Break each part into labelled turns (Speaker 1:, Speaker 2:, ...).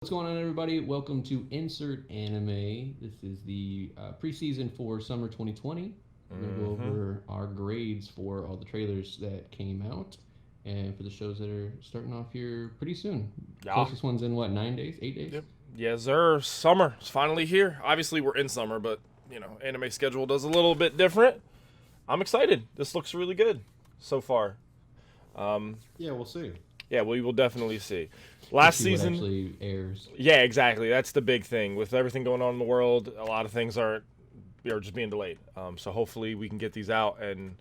Speaker 1: What's going on, everybody? Welcome to Insert Anime. This is the preseason for summer 2020. We're going to go over our grades for all the trailers that came out and for the shows that are starting off here pretty soon.
Speaker 2: Yeah.
Speaker 1: Closest one's in what, 9 days, 8 days?
Speaker 2: Yep. Yes, sir. Summer is finally here. Obviously, we're in summer, but anime schedule does a little bit different. I'm excited. This looks really good so far.
Speaker 3: Yeah, we'll see.
Speaker 2: Yeah, we will definitely see. Last
Speaker 1: See what
Speaker 2: season,
Speaker 1: actually airs.
Speaker 2: yeah, exactly. That's the big thing with everything going on in the world. A lot of things are just being delayed. So hopefully we can get these out, and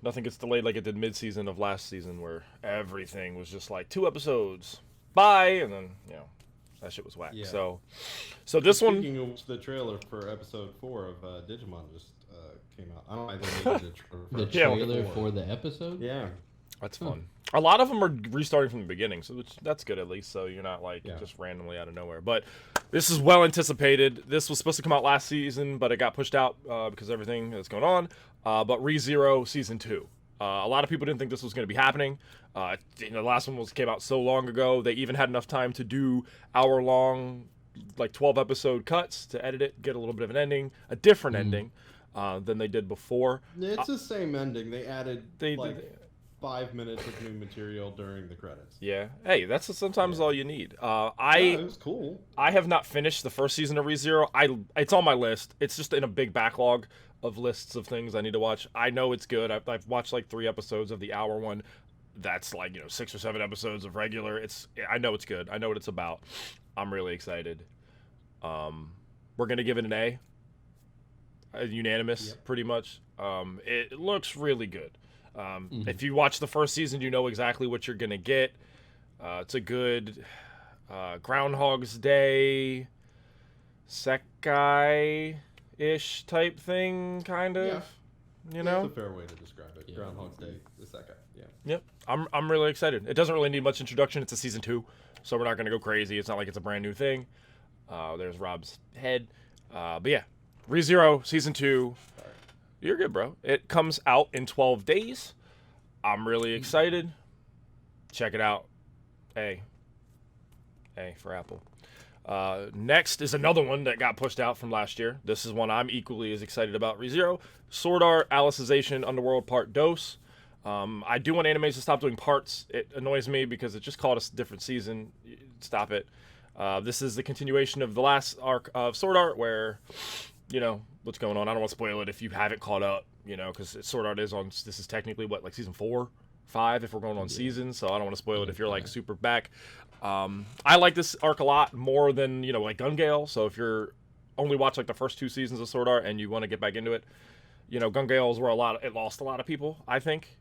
Speaker 2: nothing gets delayed like it did mid-season of last season, where everything was just like 2 episodes, bye, and then that shit was whack.
Speaker 3: Yeah.
Speaker 2: So this one.
Speaker 3: Speaking of which, the trailer for episode 4 of Digimon just came out. I don't know why they needed a trailer.
Speaker 1: The
Speaker 2: Yeah,
Speaker 1: trailer for the episode?
Speaker 3: Yeah.
Speaker 2: That's fun. A lot of them are restarting from the beginning, so that's good at least. So you're not just randomly out of nowhere. But this is well anticipated. This was supposed to come out last season, but it got pushed out because of everything that's going on. But ReZero Season 2. A lot of people didn't think this was going to be happening. The last one came out so long ago. They even had enough time to do hour-long, 12-episode cuts to edit it, get a little bit of an ending, a different ending than they did before.
Speaker 3: It's the same ending. They added 5 minutes of new material during the credits.
Speaker 2: Yeah. Hey, that's sometimes all you need.
Speaker 3: It was cool.
Speaker 2: I have not finished the first season of ReZero. It's on my list. It's just in a big backlog of lists of things I need to watch. I know it's good. I've watched 3 episodes of the hour one. That's 6 or 7 episodes of regular. I know it's good. I know what it's about. I'm really excited. We're gonna give it an A. Unanimous, pretty much. It looks really good. If you watch the first season, you know exactly what you're gonna get. It's a good Groundhog's Day, Sekai-ish type thing, kind of.
Speaker 3: Yeah. That's a fair way to describe it. Yeah. Groundhog's Day, the Sekai. Yeah.
Speaker 2: Yep. I'm really excited. It doesn't really need much introduction. It's a season 2, so we're not gonna go crazy. It's not like it's a brand new thing. There's Rob's head. But yeah, ReZero Season 2. You're good, bro. It comes out in 12 days. I'm really excited. Check it out. A for Apple. Next is another one that got pushed out from last year. This is one I'm equally as excited about. ReZero. Sword Art Alicization Underworld Part Dos. I do want animes to stop doing parts. It annoys me because it just called a different season. Stop it. This is the continuation of the last arc of Sword Art where, what's going on. I don't want to spoil it if you haven't caught up, because Sword Art this is technically season 4, 5 if we're going on seasons, so I don't want to spoil it if you're super back. I like this arc a lot more than, Gun Gale, so if you're only watch the first 2 seasons of Sword Art and you want to get back into it, Gun Gale is where it lost a lot of people, I think.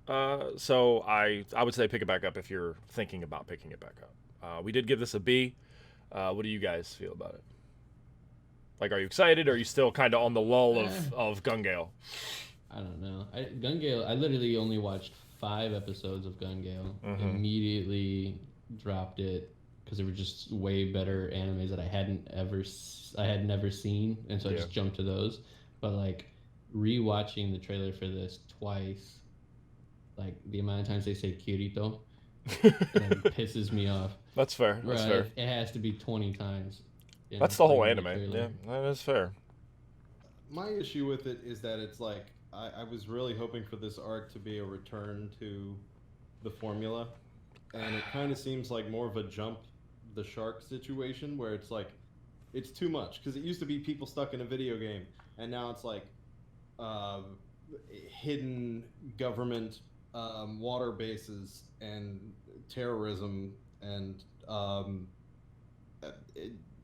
Speaker 2: So I would say pick it back up if you're thinking about picking it back up. We did give this a B. What do you guys feel about it? Are you excited, or are you still kind of on the lull of Gun Gale?
Speaker 1: I don't know. Gun Gale, I literally only watched 5 episodes of Gun Gale. Immediately dropped it because they were just way better animes that I had never seen, and so I just jumped to those. But rewatching the trailer for this twice, the amount of times they say Kirito, it pisses me off.
Speaker 2: That's fair. That's fair.
Speaker 1: It has to be 20 times.
Speaker 2: That's the whole anime. Yeah, that is fair.
Speaker 3: My issue with it is that it's I was really hoping for this arc to be a return to the formula, and it kind of seems like more of a jump the shark situation where it's too much, because it used to be people stuck in a video game, and now it's hidden government water bases and terrorism and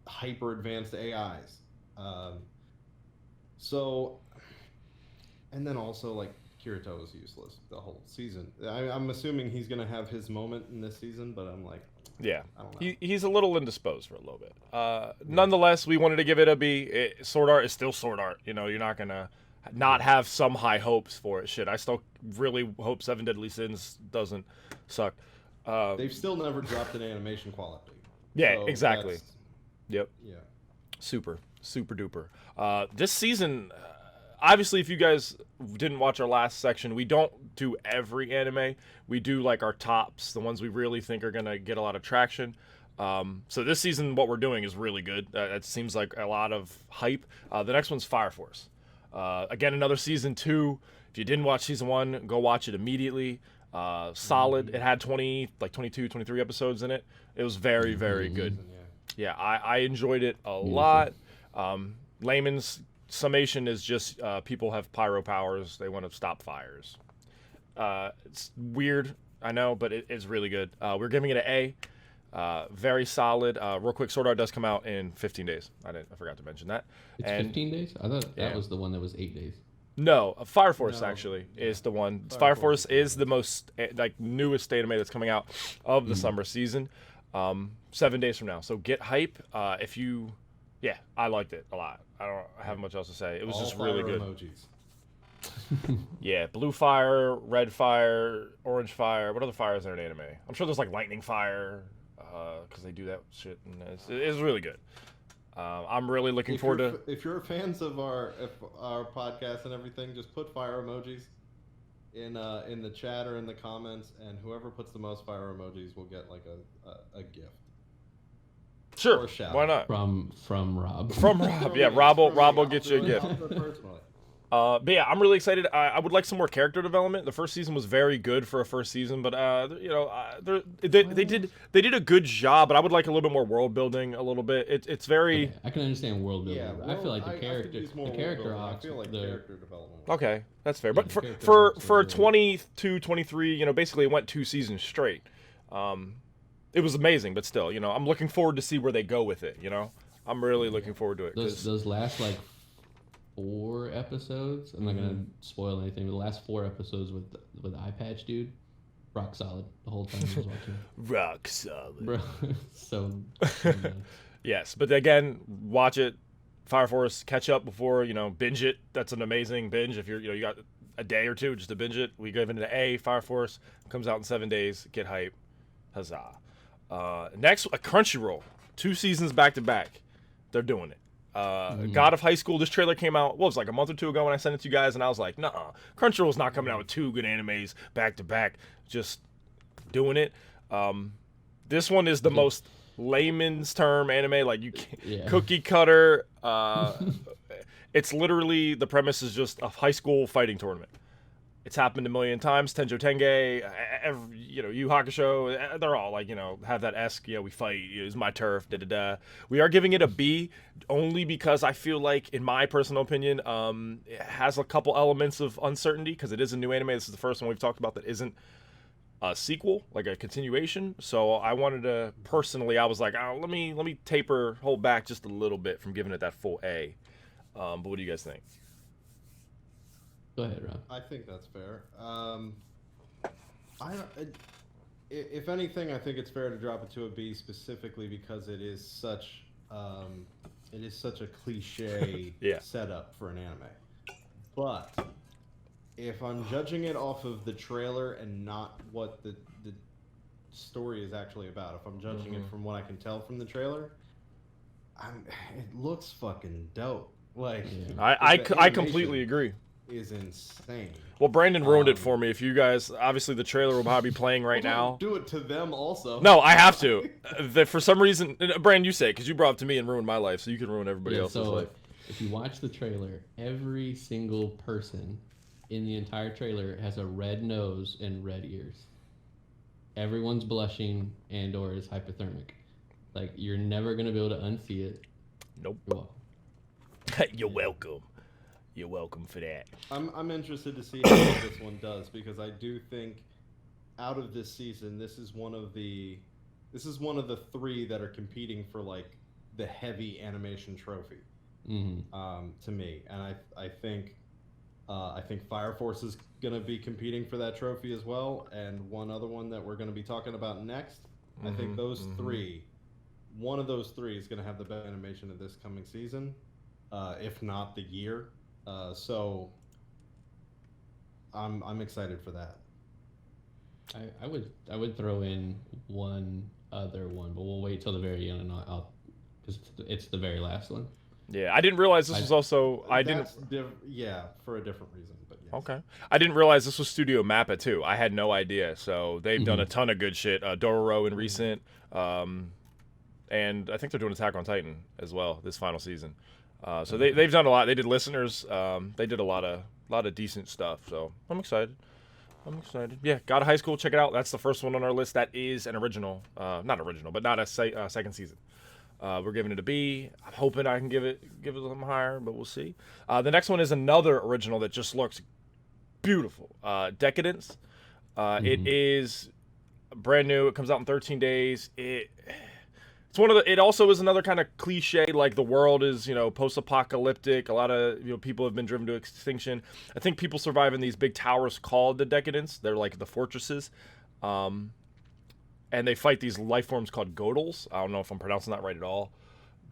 Speaker 3: hyper advanced AIs. And then also Kirito was useless the whole season. I'm assuming he's gonna have his moment in this season, but I'm
Speaker 2: yeah,
Speaker 3: I don't know.
Speaker 2: He's a little indisposed for a little bit. Nonetheless, we wanted to give it a B. Sword Art is still Sword Art. You're not gonna not have some high hopes for it. Shit, I still really hope 7 Deadly Sins doesn't suck.
Speaker 3: They've still never dropped an animation quality.
Speaker 2: Yeah,
Speaker 3: so
Speaker 2: exactly. Yep.
Speaker 3: Yeah.
Speaker 2: Super duper. This season, obviously, if you guys didn't watch our last section, we don't do every anime. We do our tops, the ones we really think are gonna get a lot of traction. So this season, what we're doing is really good. It seems like a lot of hype. The next one's Fire Force. Again, another season 2. If you didn't watch season 1, go watch it immediately. Solid. It had 22, 23 episodes in it. It was very, very good. Yeah, I enjoyed it a lot. Layman's summation is just people have pyro powers. They want to stop fires. It's weird, I know, but it's really good. We're giving it an A. Very solid. Real quick, Sword Art does come out in 15 days. I forgot to mention that.
Speaker 1: It's 15 days? I thought that was the one that was 8 days.
Speaker 2: No, Fire Force actually is the one. Fire Force is the most newest anime that's coming out of the summer season. 7 days from now. So get hype. I liked it a lot. I don't have much else to say. It was just really good.
Speaker 3: Emojis.
Speaker 2: Yeah, blue fire, red fire, orange fire. What other fires are in anime? I'm sure there's like lightning fire, because they do that shit, and it's really good. I'm really looking forward to.
Speaker 3: If you're fans of our podcast and everything, just put fire emojis in the chat or in the comments, and whoever puts the most fire emojis will get like a gift.
Speaker 2: Sure,
Speaker 3: Or a shout.
Speaker 2: why not?
Speaker 1: From Rob.
Speaker 2: From Rob, yeah. Rob will get you a gift. But yeah, I'm really excited. I would like some more character development. The first season was very good for a first season, but they did a good job. But I would like a little bit more world building, a little bit. It's very.
Speaker 1: Okay, I can understand world building.
Speaker 3: Yeah,
Speaker 1: I feel like the character
Speaker 3: character development.
Speaker 2: Okay, that's fair.
Speaker 1: Yeah,
Speaker 2: But
Speaker 1: the
Speaker 2: for
Speaker 1: character arcs are really-
Speaker 2: 22, 23, basically it went 2 seasons straight. It was amazing, but still, I'm looking forward to see where they go with it. I'm really looking forward to it.
Speaker 1: Those last like 4 episodes. I'm not gonna spoil anything. But the last 4 episodes with the eye patch dude, rock solid the whole time I was watching.
Speaker 2: Rock solid,
Speaker 1: Bro, so good.
Speaker 2: Yes, but again, watch it. Fire Force, catch up before binge it. That's an amazing binge. If you got a day or two just to binge it. We give it an A. Fire Force comes out in 7 days. Get hype, huzzah! Next, a Crunchyroll, 2 seasons back to back. They're doing it. God of High School. This trailer came out, it was like a month or 2 ago when I sent it to you guys, and I was like, nah, Crunchyroll's not coming out with 2 good animes back to back. Just doing it. This one is the most layman's term anime, like cookie cutter. It's literally, the premise is just a high school fighting tournament. It's happened a million times. Tenjo Tenge, Yu Hakusho, they're all like, have that esque, we fight, it's my turf, da-da-da. We are giving it a B only because I feel like, in my personal opinion, it has a couple elements of uncertainty because it is a new anime. This is the first one we've talked about that isn't a sequel, like a continuation. So I wanted to, personally, I was like, let me hold back just a little bit from giving it that full A. But what do you guys think?
Speaker 1: Go ahead, Rob.
Speaker 3: I think that's fair. If anything, I think it's fair to drop it to a B specifically because it is such a cliche setup for an anime. But if I'm judging it off of the trailer and not what the story is actually about, if I'm judging it from what I can tell from the trailer, it looks fucking dope. Like
Speaker 2: I completely agree.
Speaker 3: Is insane.
Speaker 2: Well, Brandon ruined it for me. If you guys, obviously the trailer will probably be playing right now.
Speaker 3: Do it to them also.
Speaker 2: No, I have to. For some reason, Brandon, you say it because you brought it to me and ruined my life, so you can ruin everybody else's life.
Speaker 1: If you watch the trailer, every single person in the entire trailer has a red nose and red ears. Everyone's blushing and/or is hypothermic. Like, you're never gonna be able to unsee it.
Speaker 2: Nope.
Speaker 1: You're welcome.
Speaker 2: You're welcome. You're welcome for that.
Speaker 3: I'm interested to see how this one does because I do think out of this season, this is one of the 3 that are competing for like the heavy animation trophy. To me, and I think Fire Force is gonna be competing for that trophy as well, and one other one that we're gonna be talking about next. I think those 3, one of those 3 is gonna have the best animation of this coming season, if not the year. So I'm excited for that.
Speaker 1: I would throw in one other one, but we'll wait till the very end, and I'll because it's the very last one.
Speaker 2: Yeah, I didn't realize this was also.
Speaker 3: For a different reason, but yes.
Speaker 2: Okay. I didn't realize this was Studio Mappa too. I had no idea. So they've done a ton of good shit. Dororo in recent. and I think they're doing Attack on Titan as well this final season. So they've done a lot. They did Listeners. They did a lot of decent stuff. So I'm excited. Yeah, God of High School. Check it out. That's the first one on our list. That is an original. Not original, but not a second season. We're giving it a B. I'm hoping I can give it a little higher, but we'll see. The next one is another original that just looks beautiful. Decadence. It is brand new. It comes out in 13 days. It's one of the. It also is another kind of cliche, like the world is, post-apocalyptic. A lot of people have been driven to extinction. I think people survive in these big towers called the Decadence. They're like the fortresses, and they fight these life forms called Godels. I don't know if I'm pronouncing that right at all.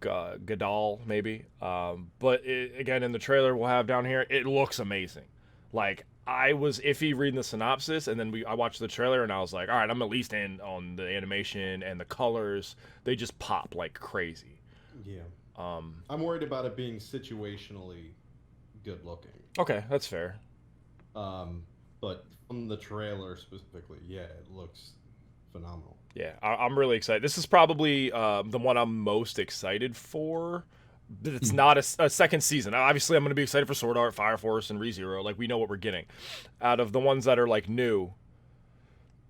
Speaker 2: Gadal maybe. But again, in the trailer we'll have down here, it looks amazing. Like, I was iffy reading the synopsis, and then I watched the trailer, and I was like, all right, I'm at least in on the animation and the colors. They just pop like crazy.
Speaker 3: Yeah. I'm worried about it being situationally good looking.
Speaker 2: Okay, that's fair.
Speaker 3: But from the trailer specifically, yeah, it looks phenomenal.
Speaker 2: Yeah, I'm really excited. This is probably the one I'm most excited for. It's not a second season. Obviously, I'm going to be excited for Sword Art, Fire Force, and ReZero. Like, we know what we're getting. Out of the ones that are, like, new,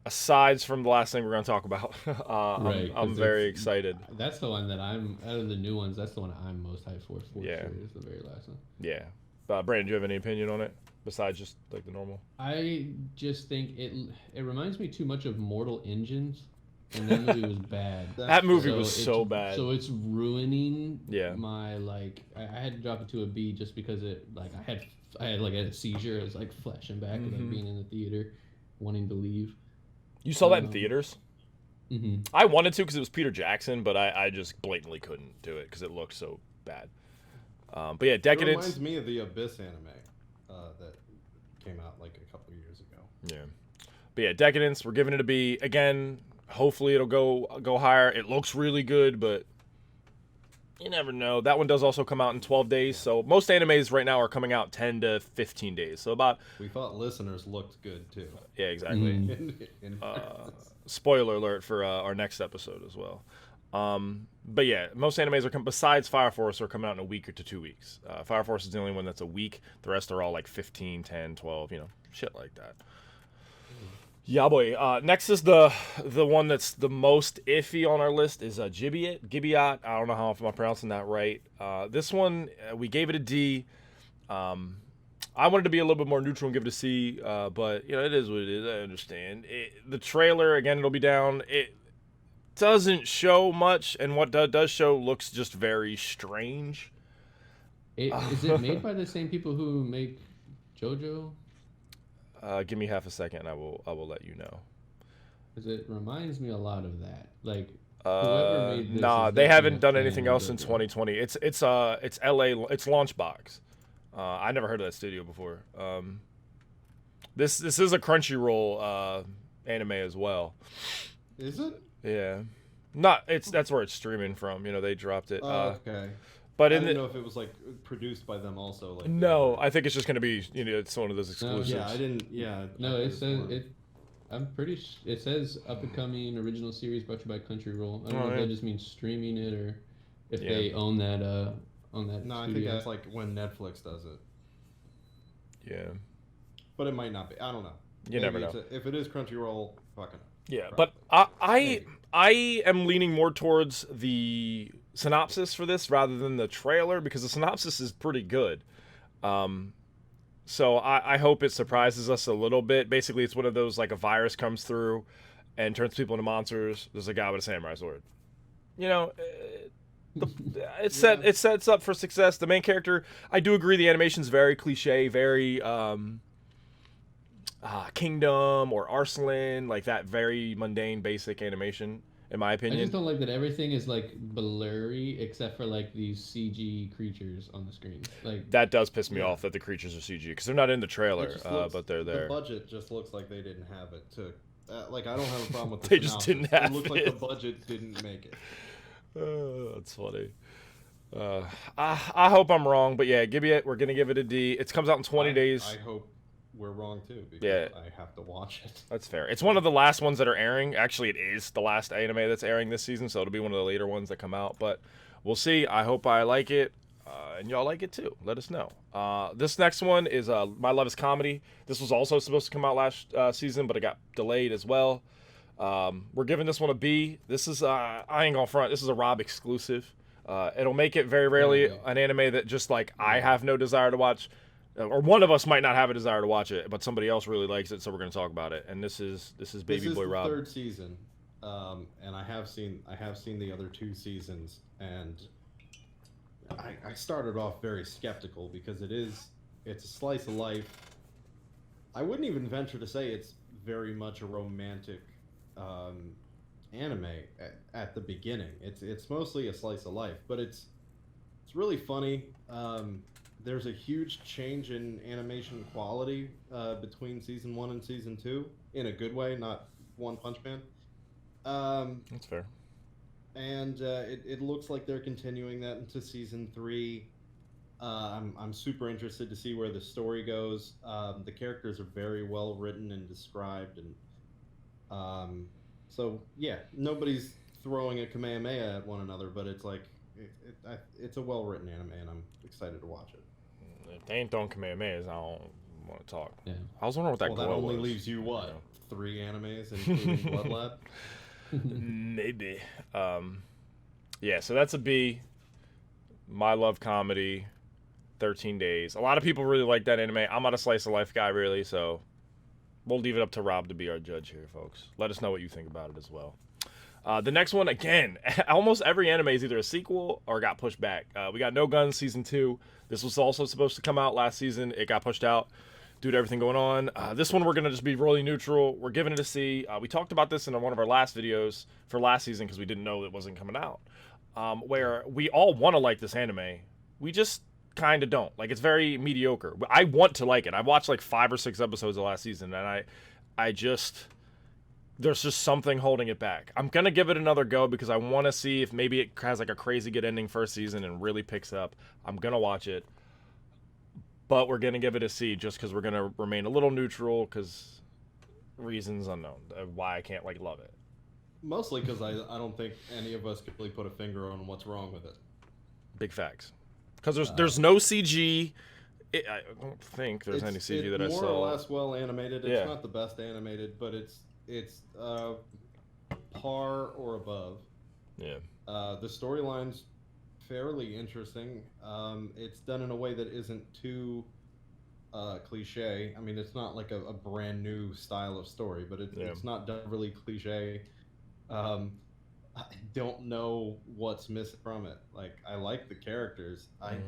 Speaker 2: aside from the last thing we're going to talk about,
Speaker 1: Right,
Speaker 2: I'm very excited.
Speaker 1: That's the one that I'm, out of the new ones, that's the one I'm most hyped for.
Speaker 2: Yeah.
Speaker 1: Sure, is the very last one.
Speaker 2: Yeah. Brandon, do you have any opinion on it, besides just, like, the normal?
Speaker 1: I just think it reminds me too much of Mortal Engines. And that movie was bad.
Speaker 2: That movie was so bad.
Speaker 1: So it's ruining
Speaker 2: my
Speaker 1: I had to drop it to a B just because it I had like a seizure. It was like flashing back and like being in the theater, wanting to leave.
Speaker 2: You saw that in theaters?
Speaker 1: Mm-hmm.
Speaker 2: I wanted to because it was Peter Jackson, but I just blatantly couldn't do it because it looked so bad. But yeah, Decadence.
Speaker 3: It reminds me of the Abyss anime that came out like a couple years ago.
Speaker 2: Yeah. But yeah, Decadence, we're giving it a B. Again, hopefully it'll go higher. It looks really good, but you never know. That one does also come out in 12 days. So most animes right now are coming out 10 to 15 days. So about...
Speaker 3: We thought Listeners looked good, too.
Speaker 2: Yeah, exactly. Spoiler alert for our next episode as well. But yeah, most animes are besides Fire Force are coming out in a week or to 2 weeks. Fire Force is the only one that's a week. The rest are all like 15, 10, 12, shit like that. Yeah, boy. Next is the one that's the most iffy on our list is Gibeat. I don't know how I'm pronouncing that right. This one, we gave it a D. I wanted to be a little bit more neutral and give it a C, but it is what it is. I understand. The trailer, again, it'll be down. It doesn't show much, and what does show looks just very strange.
Speaker 1: Is it made by the same people who make JoJo?
Speaker 2: Give me half a second, and I will let you know.
Speaker 1: Because it reminds me a lot of that. Like whoever made this.
Speaker 2: Nah, they haven't done anything else in 2020. It's LA. It's Launchbox. I never heard of that studio before. This is a Crunchyroll anime as well.
Speaker 3: Is it?
Speaker 2: Yeah. That's where it's streaming from. They dropped it.
Speaker 3: Okay.
Speaker 2: But
Speaker 3: I didn't know if it was like produced by them also. Like
Speaker 2: no, I think it's just gonna be it's one of those exclusives.
Speaker 3: Yeah, I didn't. Yeah.
Speaker 1: No, it says it. I'm pretty. It says up and coming original series brought to you by Crunchyroll. I don't know if that just means streaming it or if they own that.
Speaker 3: No, I think that's like when Netflix does it.
Speaker 2: Yeah.
Speaker 3: But it might not be. I don't know.
Speaker 2: You never know.
Speaker 3: If it is Crunchyroll, fucking.
Speaker 2: Yeah, but I am leaning more towards the synopsis for this rather than the trailer because the synopsis is pretty good. So I hope it surprises us a little bit. Basically, it's one of those like a virus comes through and turns people into monsters. There's a guy with a samurai sword. It sets up for success. The main character, I do agree, the animation's very cliche, very Kingdom or Arslan, like that very mundane, basic animation, in my opinion.
Speaker 1: I just don't like that everything is like blurry except for like these CG creatures on the screen. Like
Speaker 2: that does piss me off that the creatures are CG because they're not in the trailer, but they're there.
Speaker 3: The budget just looks like they didn't have it to. Like I don't have a problem with the
Speaker 2: they just didn't have it.
Speaker 3: It looks like the budget didn't make it.
Speaker 2: That's funny. I hope I'm wrong, but yeah, we're gonna give it a D. It comes out in 20 days.
Speaker 3: I hope we're wrong too, because
Speaker 2: Yeah.
Speaker 3: I have to watch it.
Speaker 2: That's fair. It's one of the last ones that are airing. Actually, it is the last anime that's airing this season, so it'll be one of the later ones that come out. But we'll see. I hope I like it, and y'all like it too. Let us know. This next one is My Love is Comedy. This was also supposed to come out last season, but it got delayed as well. We're giving this one a B. This is, I ain't gonna front, this is a Rob exclusive. It'll make it very rarely an anime that just like I have no desire to watch. Or one of us might not have a desire to watch it, but somebody else really likes it, so we're going to talk about it. And this is Baby Boy Rob.
Speaker 3: This is the third season, and I have seen the other 2 seasons, and I started off very skeptical because it's a slice of life. I wouldn't even venture to say it's very much a romantic anime at the beginning. It's mostly a slice of life, but it's really funny. There's a huge change in animation quality between season 1 and season 2, in a good way, not One Punch Man.
Speaker 2: That's fair.
Speaker 3: And it looks like they're continuing that into season 3. I'm super interested to see where the story goes. The characters are very well written and described, and so yeah, nobody's throwing a Kamehameha at one another, but it's like it's a well written anime, and I'm excited to watch it.
Speaker 2: If they ain't throwing Kamehamehas, I don't want to talk.
Speaker 1: Yeah.
Speaker 2: I was wondering what that
Speaker 3: Well,
Speaker 2: glow
Speaker 3: that only
Speaker 2: was.
Speaker 3: leaves you what?
Speaker 2: You know?
Speaker 3: 3 animes, including Blood Lab.
Speaker 2: Maybe. Yeah, so that's a B. My Love Comedy, 13 Days. A lot of people really like that anime. I'm not a slice of life guy, really, so we'll leave it up to Rob to be our judge here, folks. Let us know what you think about it as well. The next one, again, almost every anime is either a sequel or got pushed back. We got No Guns Season 2. This was also supposed to come out last season. It got pushed out due to everything going on. This one we're going to just be really neutral. We're giving it a C. We talked about this in one of our last videos for last season because we didn't know it wasn't coming out. Where we all want to like this anime. We just kind of don't. Like, it's very mediocre. I want to like it. I watched like 5 or 6 episodes of last season, and I just... There's just something holding it back. I'm going to give it another go because I want to see if maybe it has like a crazy good ending first season and really picks up. I'm going to watch it. But we're going to give it a C just because we're going to remain a little neutral because reasons unknown why I can't like love it.
Speaker 3: Mostly because I don't think any of us could really put a finger on what's wrong with it.
Speaker 2: Big facts. Because there's no CG. I don't think there's any CG that I saw.
Speaker 3: It's more or less well animated. It's
Speaker 2: Yeah.
Speaker 3: not the best animated, but it's par or above.
Speaker 2: Yeah.
Speaker 3: The storyline's fairly interesting. It's done in a way that isn't too cliche. I mean, it's not like a brand new style of story, but it's not done really cliche. I don't know what's missing from it. Like, I like the characters. I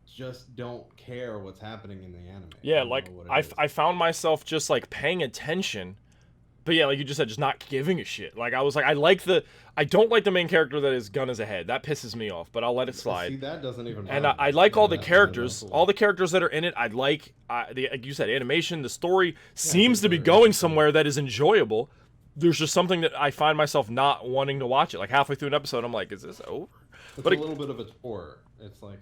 Speaker 3: just don't care what's happening in the anime.
Speaker 2: Yeah, like I found myself just like paying attention. But yeah, like you just said, just not giving a shit. Like I was like, I don't like the main character that is gun as a head. That pisses me off, but I'll let it slide.
Speaker 3: See, that doesn't even.
Speaker 2: And I like all the characters. All the characters that are in it, I like. Like you said, animation, the story seems to be going somewhere that is enjoyable. There's just something that I find myself not wanting to watch it. Like halfway through an episode, I'm like, is this over?
Speaker 3: But a little bit of a chore. It's like.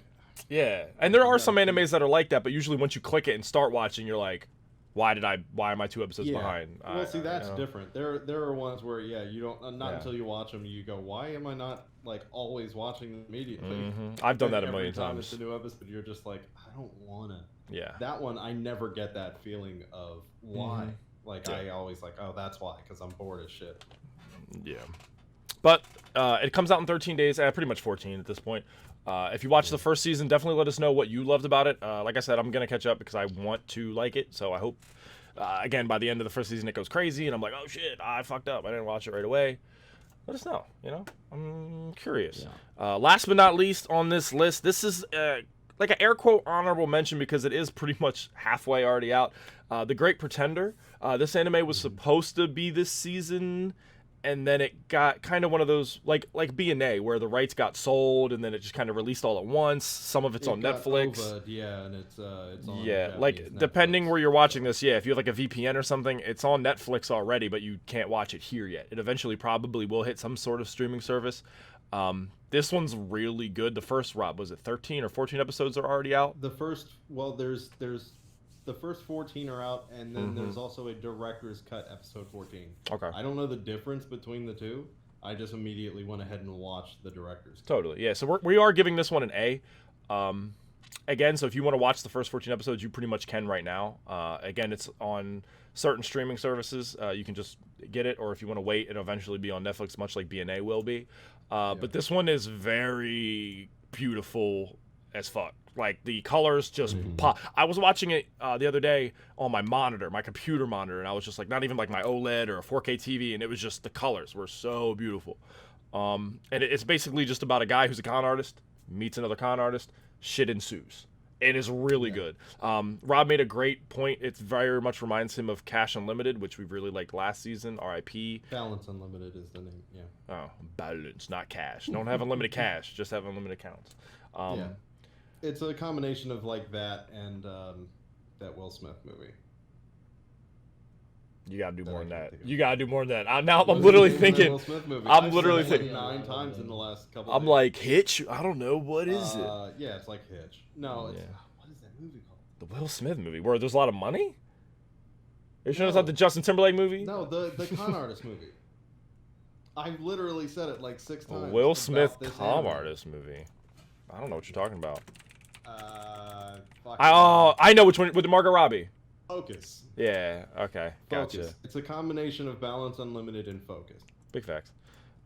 Speaker 2: Yeah, and there are some animes that are like that, but usually once you click it and start watching, you're like, why am I 2 episodes behind?
Speaker 3: Well, see, that's different. There are ones where you don't not until you watch them you go, why am I not like always watching them immediately?
Speaker 2: I've done that a million
Speaker 3: time
Speaker 2: times.
Speaker 3: It's a new episode. You're just like, I don't wanna.
Speaker 2: Yeah.
Speaker 3: That one, I never get that feeling of why. Like I always like, oh, that's why, because I'm bored as shit.
Speaker 2: Yeah. But it comes out in 13 days, pretty much 14 at this point. If you watched the first season, definitely let us know what you loved about it. Like I said, I'm going to catch up because I want to like it. So I hope, again, by the end of the first season, it goes crazy. And I'm like, oh, shit, I fucked up. I didn't watch it right away. Let us know. I'm curious. Yeah. Last but not least on this list, this is like an air quote honorable mention because it is pretty much halfway already out. The Great Pretender. This anime was supposed to be this season. And then it got kind of one of those, like B&A, where the rights got sold, and then it just kind of released all at once. Some of it's on Netflix.
Speaker 3: Yeah, and it's on
Speaker 2: like
Speaker 3: Japanese
Speaker 2: depending
Speaker 3: Netflix.
Speaker 2: where you're watching this, if you have like a VPN or something, it's on Netflix already, but you can't watch it here yet. It eventually probably will hit some sort of streaming service. This one's really good. The first, Rob, was it 13 or 14 episodes are already out?
Speaker 3: The first, well, there's the first 14 are out, and then there's also a director's cut episode 14.
Speaker 2: Okay.
Speaker 3: I don't know the difference between the two. I just immediately went ahead and watched the director's cut.
Speaker 2: Totally, yeah. So we are giving this one an A. Again, so if you want to watch the first 14 episodes, you pretty much can right now. Again, it's on certain streaming services. You can just get it, or if you want to wait, it'll eventually be on Netflix, much like BNA will be. But this one is very beautiful as fuck. Like, the colors just pop. I was watching it the other day on my monitor, my computer monitor, and I was just like, not even like my OLED or a 4K TV, and it was just, the colors were so beautiful. And it's basically just about a guy who's a con artist, meets another con artist, shit ensues. It is really good. Rob made a great point. It very much reminds him of Cash Unlimited, which we really liked last season. R.I.P.
Speaker 3: Balance Unlimited is the name. Yeah.
Speaker 2: Oh, balance, not cash. Don't have unlimited cash. Just have unlimited counts.
Speaker 3: Yeah. It's a combination of like that and that Will Smith movie.
Speaker 2: You gotta do more than that. You gotta do more than that. Now I'm literally thinking.
Speaker 3: Will Smith movie.
Speaker 2: I'm literally thinking
Speaker 3: 9 times in the last couple.
Speaker 2: I'm
Speaker 3: days.
Speaker 2: like, Hitch. I don't know, what is it?
Speaker 3: Yeah, it's like Hitch. No, it's what is that movie called?
Speaker 2: The Will Smith movie, where there's a lot of money. Are you sure it's not the Justin Timberlake movie?
Speaker 3: No, the con artist movie. I've literally said it like 6 times.
Speaker 2: Will Smith con
Speaker 3: anime.
Speaker 2: artist movie. I don't know what you're talking about.
Speaker 3: I
Speaker 2: I know which one, with Margot Robbie.
Speaker 3: Focus.
Speaker 2: Yeah. Okay. Gotcha.
Speaker 3: Focus. It's a combination of Balance Unlimited and Focus.
Speaker 2: Big facts.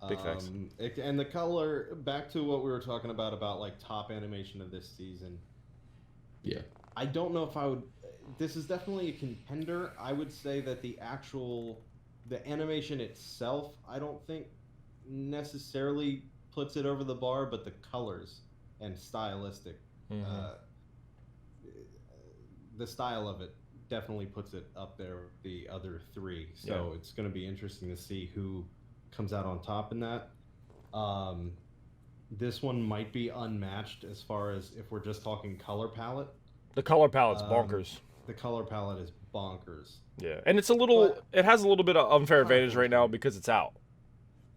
Speaker 2: Big facts.
Speaker 3: And the color. Back to what we were talking about like top animation of this season.
Speaker 1: Yeah.
Speaker 3: I don't know if I would. This is definitely a contender. I would say that the animation itself, I don't think necessarily puts it over the bar, but the colors and stylistic, the style of it definitely puts it up there with the other 3. So it's going to be interesting to see who comes out on top in that. This one might be unmatched as far as if we're just talking color palette.
Speaker 2: The color palette's bonkers.
Speaker 3: The color palette is bonkers.
Speaker 2: Yeah, and it's a little. It has a little bit of unfair advantage right now because it's out.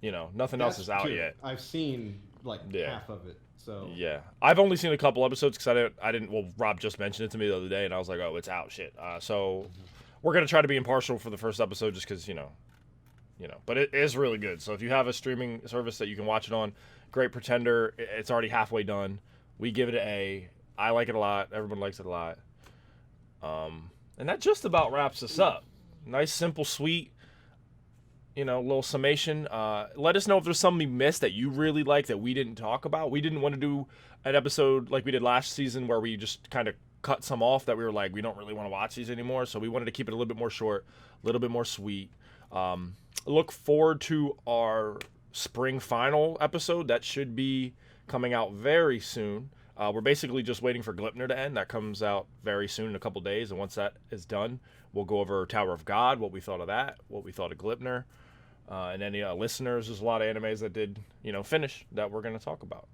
Speaker 2: You know, nothing else is out yet.
Speaker 3: I've seen like half of it. So
Speaker 2: yeah, I've only seen a couple episodes because I didn't. Well, Rob just mentioned it to me the other day, and I was like, oh, it's out, shit. So we're gonna try to be impartial for the first episode, just because you know. But it is really good. So if you have a streaming service that you can watch it on, great Pretender. It's already halfway done. We give it an A. I like it a lot. Everyone likes it a lot. And that just about wraps us up. Nice, simple, sweet. Little summation. Let us know if there's something we missed that you really like that we didn't talk about. We didn't want to do an episode like we did last season where we just kind of cut some off that we were like, we don't really want to watch these anymore. So we wanted to keep it a little bit more short, a little bit more sweet. Look forward to our spring final episode. That should be coming out very soon. We're basically just waiting for Glipner to end. That comes out very soon, in a couple days. And once that is done, we'll go over Tower of God, what we thought of that, what we thought of Glipner. And any listeners, there's a lot of animes that did, finish that we're going to talk about.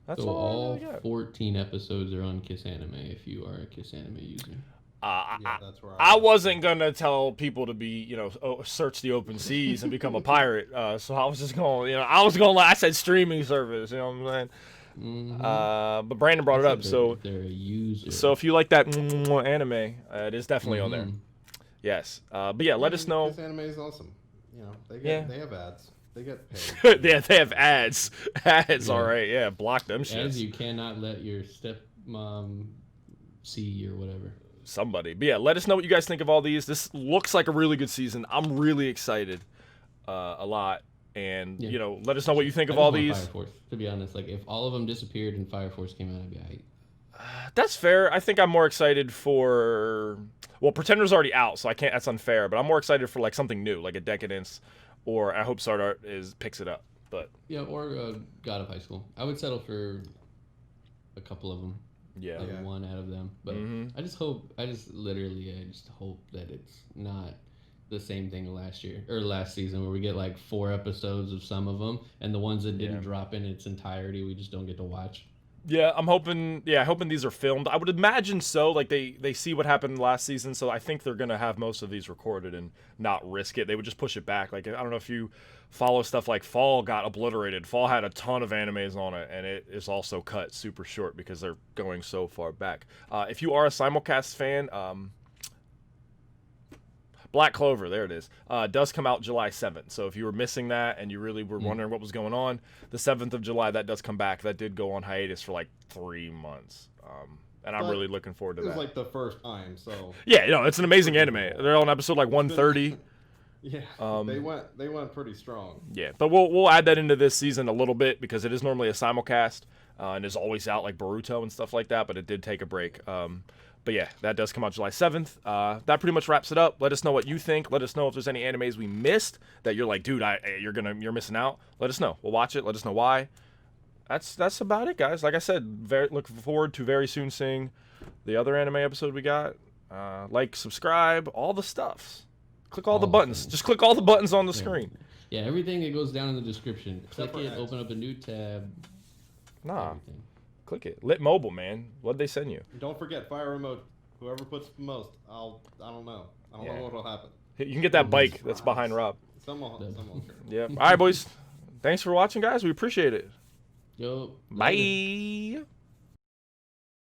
Speaker 2: That's
Speaker 1: so all
Speaker 2: I really got.
Speaker 1: 14 episodes are on Kiss Anime if you are a Kiss Anime user.
Speaker 3: that's where
Speaker 2: I wasn't going to tell people to be, search the open seas and become a pirate. So I was just going, I said streaming service, you know what I'm saying? But Brandon brought it up, so
Speaker 1: they're a user.
Speaker 2: So if you like that anime, it is definitely on there. Yes, but yeah, let us know.
Speaker 3: This anime is awesome. They have ads. They get paid.
Speaker 2: Yeah, they have ads. All right. Yeah, block them shit.
Speaker 1: Ads you cannot let your stepmom see or whatever.
Speaker 2: Somebody, but yeah, let us know what you guys think of all these. This looks like a really good season. I'm really excited, a lot. And let us know what you think of all these.
Speaker 1: Fire Force, to be honest, like if all of them disappeared and Fire Force came out, I'd be alright.
Speaker 2: That's fair. I think I'm more excited for. Well, Pretender's already out, so I can't. That's unfair. But I'm more excited for like something new, like a Decadence, or I hope Sword Art picks it up. But
Speaker 1: yeah, or God of High School. I would settle for a couple of them.
Speaker 2: Yeah,
Speaker 1: like one out of them. But I just hope that it's not the same thing last season where we get like 4 episodes of some of them, and the ones that didn't drop in its entirety we just don't get to watch.
Speaker 2: Yeah, I'm hoping. Yeah, hoping these are filmed. I would imagine so. Like they see what happened last season, so I think they're gonna have most of these recorded and not risk it. They would just push it back. Like I don't know if you follow stuff like Fall got obliterated. Fall had a ton of animes on it, and it is also cut super short because they're going so far back. If you are a simulcast fan, Black Clover, there it is, does come out July 7th. So if you were missing that and you really were wondering what was going on, the 7th of July, that does come back. That did go on hiatus for like 3 months. And I'm really looking forward to that.
Speaker 3: It was like the first time, so...
Speaker 2: Yeah, it's an amazing anime. They're on episode like 130.
Speaker 3: Yeah, they went pretty strong.
Speaker 2: Yeah, but we'll add that into this season a little bit because it is normally a simulcast and is always out like Boruto and stuff like that, but it did take a break. But yeah, that does come out July 7th. That pretty much wraps it up. Let us know what you think. Let us know if there's any animes we missed that you're like, dude, you're missing out. Let us know. We'll watch it. Let us know why. That's about it, guys. Like I said, looking forward to very soon seeing the other anime episode we got. Like, subscribe, all the stuffs. Click all the buttons. Just click all the buttons on the screen.
Speaker 1: Yeah, everything that goes down in the description.
Speaker 3: Except
Speaker 1: Click it,
Speaker 3: for X.
Speaker 1: open up a new tab.
Speaker 2: Nah,
Speaker 1: Everything.
Speaker 2: click it. Lit Mobile, man. What'd they send you?
Speaker 3: Don't forget fire remote. Whoever puts the most, I don't know. I don't know what'll happen.
Speaker 2: You can get that bike that's behind Rob.
Speaker 3: Someone.
Speaker 2: Yeah. All right, boys. Thanks for watching, guys. We appreciate it.
Speaker 1: Yo.
Speaker 2: Bye.